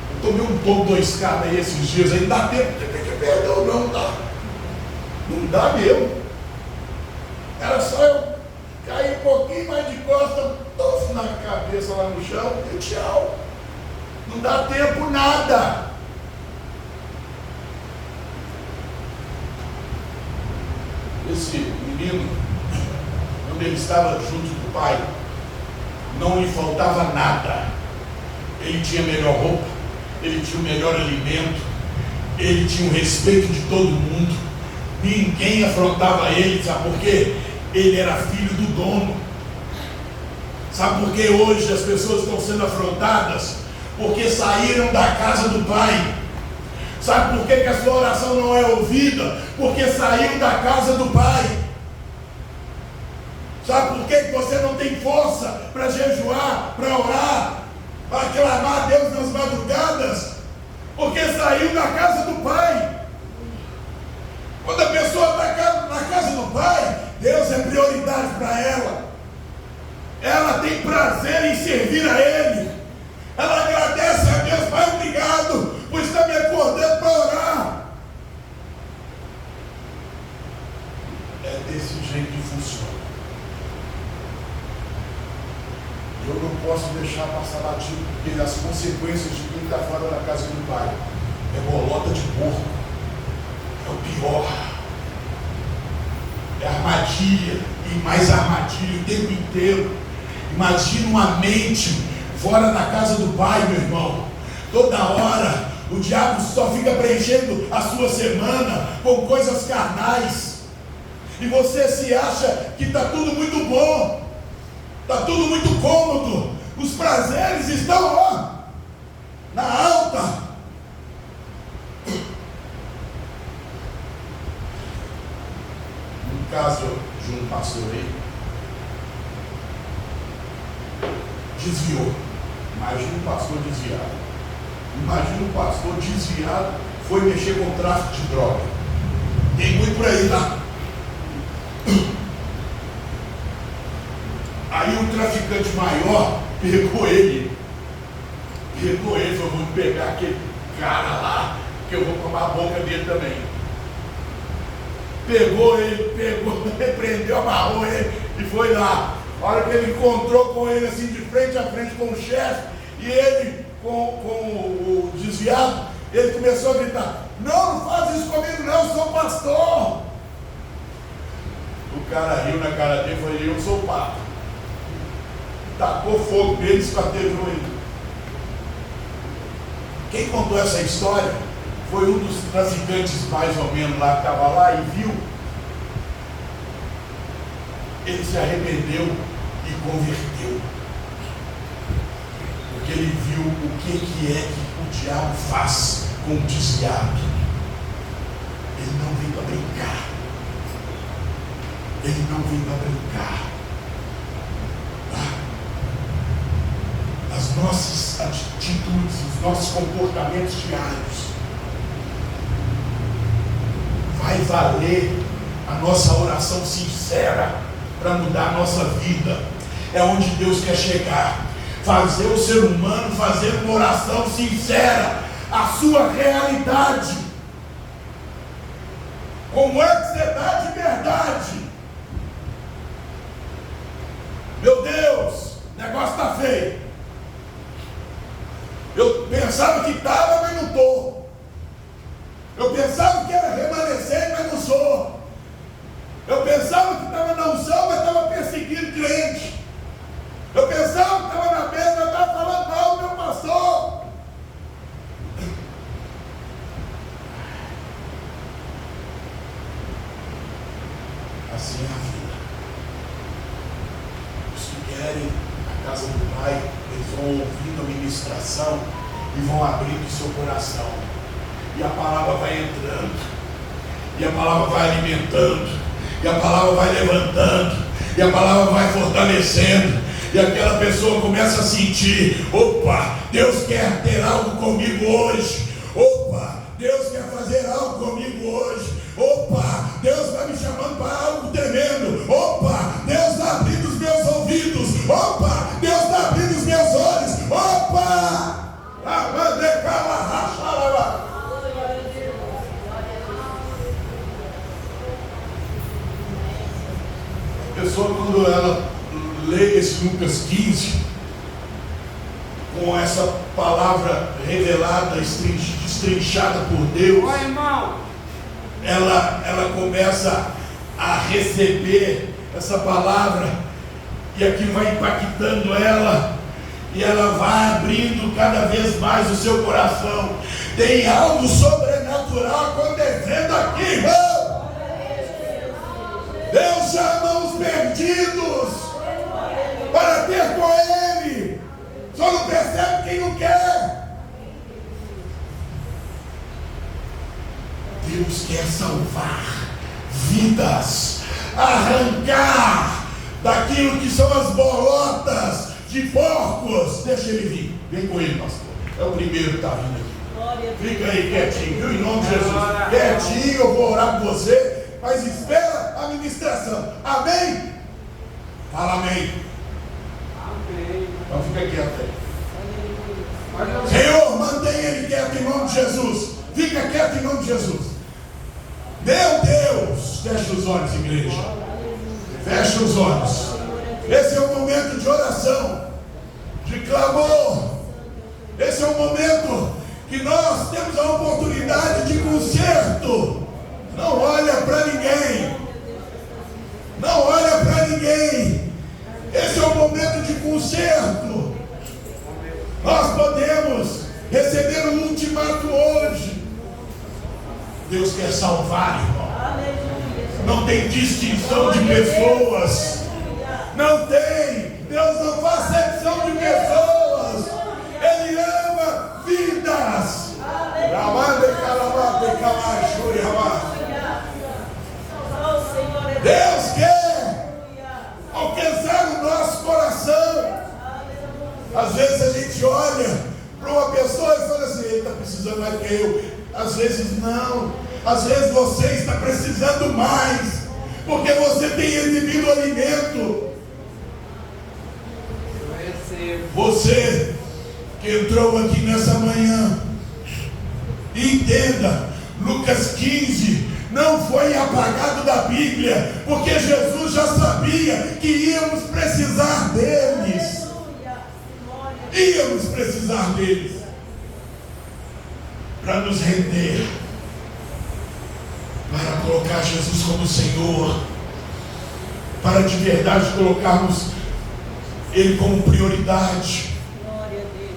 Speaker 1: Eu tomei um tomo da escada aí esses dias, aí dá tempo de pedir perdão, não dá. Não dá mesmo. Era só eu cair um pouquinho mais de costa, tof na cabeça lá no chão e tchau. Não dá tempo nada. Esse menino, quando ele estava junto do pai, não lhe faltava nada. Ele tinha a melhor roupa, ele tinha o melhor alimento, ele tinha o respeito de todo mundo. Ninguém afrontava ele, sabe por quê? Ele era filho do dono. Sabe por que hoje as pessoas estão sendo afrontadas? Porque saíram da casa do pai. Sabe por que a sua oração não é ouvida? Porque saiu da casa do pai. Sabe por que você não tem força para jejuar, para orar, para clamar a Deus nas madrugadas? Porque saiu da casa do pai. Quando a pessoa está na casa do pai, Deus é prioridade para ela. Ela tem prazer em servir a Ele. Ela agradece a Deus, Pai, obrigado, por estar me acordando para orar. É desse jeito que funciona. Eu não posso deixar passar batido, porque as consequências de quem está fora da casa do pai é bolota de porco, é o pior, é armadilha e mais armadilha o tempo inteiro. Imagina uma mente fora da casa do pai, meu irmão, toda hora O diabo só fica preenchendo a sua semana com coisas carnais. E você se acha que está tudo muito bom, está tudo muito cômodo. Os prazeres estão lá, na alta. No caso de um pastor aí, desviou. Imagina um pastor desviado. Imagina um pastor desviado foi mexer com tráfico de droga. Tem muito por aí, tá? Aí o traficante maior pegou ele, falou: vou pegar aquele cara lá, que eu vou tomar a boca dele também. Pegou ele, prendeu, amarrou ele e foi lá. A hora que ele encontrou com ele assim de frente a frente com o chefe, e ele com o desviado, ele começou a gritar: não faz isso comigo não, eu sou pastor. O cara riu na cara dele e falou: eu sou papo. Tacou fogo nele e esquartejou ele. Quem contou essa história foi um dos traficantes mais ou menos lá que estava lá e viu. Ele se arrependeu e converteu. Porque ele viu o que é que o diabo faz com o desviado. Ele não vem para brincar. Ele não vem para brincar. As nossas atitudes, os nossos comportamentos diários, vai valer a nossa oração sincera para mudar a nossa vida. É onde Deus quer chegar. Fazer o ser humano fazer uma oração sincera, a sua realidade. Como é que você está de verdade? Meu Deus, o negócio está feio. Eu pensava que estava, mas não estou. Eu pensava que era remanescente, mas não sou. Eu pensava que estava na unção, mas estava perseguindo crente. Eu pensava que estava na mesa, mas estava falando mal do meu pastor. Assim é a vida. Os que querem a casa do Pai, eles vão ouvindo a ministração e vão abrindo seu coração. E a palavra vai entrando. E a palavra vai alimentando. E a palavra vai levantando. E a palavra vai fortalecendo. E aquela pessoa começa a sentir: opa, Deus quer ter algo comigo hoje. Opa, Deus quer fazer algo comigo hoje. Opa, Deus está me chamando para algo tremendo. Opa, Deus está abrindo os meus ouvidos. Opa, Deus está abrindo os meus olhos. Opa! A pessoa, quando ela lê esse Lucas 15, com essa palavra revelada, destrinchada por Deus, ela começa a receber essa palavra, e aquilo vai impactando ela, e ela vai abrindo cada vez mais o seu coração. Tem algo sobrenatural acontecendo aqui, irmão. Deus chama os perdidos para ter com Ele. Só não percebe quem não quer. Deus quer salvar vidas, arrancar daquilo que são as bolotas de porcos. Deixa ele vir. Vem com ele, pastor. É o primeiro que está vindo aqui. Fica aí quietinho, viu? Em nome de Jesus. Quietinho, eu vou orar por você, mas espera a ministração. Amém? Fala amém.
Speaker 2: Amém.
Speaker 1: Então fica quieto aí. Senhor, mantenha ele quieto em nome de Jesus. Fica quieto em nome de Jesus. Meu Deus, fecha os olhos, igreja. Fecha os olhos. Esse é o momento de oração, de clamor. Esse é o momento que nós temos a oportunidade de conserto. Não olha para ninguém. Não olha para ninguém. Esse é o momento de conserto. Nós podemos receber um ultimato Deus quer salvar, irmão. Não tem distinção de pessoas. Não tem. Deus não faz acepção de pessoas. Ele ama vidas. Deus quer alcançar o nosso coração. Às vezes a gente olha para uma pessoa e fala assim: ele está precisando mais que eu. Às vezes não. Às vezes você está precisando mais, porque você tem recebido alimento. Você que entrou aqui nessa manhã, entenda, Lucas 15 não foi apagado da Bíblia, porque Jesus já sabia que íamos precisar deles. Íamos precisar deles para nos render, para colocar Jesus como Senhor, para de verdade colocarmos Ele como prioridade.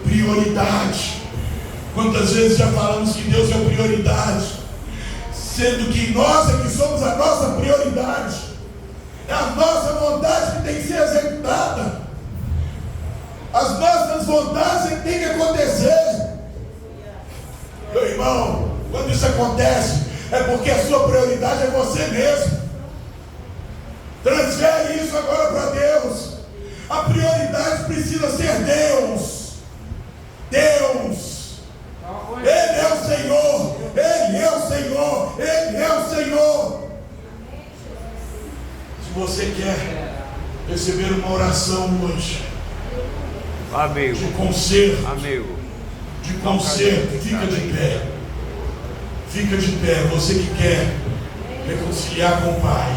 Speaker 1: Prioridade. Quantas vezes já falamos que Deus é prioridade, sendo que nós é que somos a nossa prioridade. É a nossa vontade que tem que ser executada. As nossas vontades é que tem que acontecer. Meu irmão, quando isso acontece, é porque a sua prioridade é você mesmo. Transfere isso agora para Deus. A prioridade precisa ser Deus. Deus. Ele é o Senhor. Ele é o Senhor. Ele é o Senhor. Se você quer receber uma oração hoje,
Speaker 4: Amigo.
Speaker 1: de conserto,
Speaker 4: Amigo.
Speaker 1: de conserto, fica de pé. Fica de pé. Você que quer reconciliar com o Pai.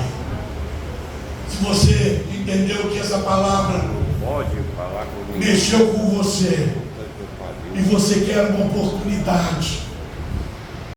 Speaker 1: Se você entendeu que essa palavra
Speaker 4: Pode falar comigo.
Speaker 1: mexeu com você, e você quer uma oportunidade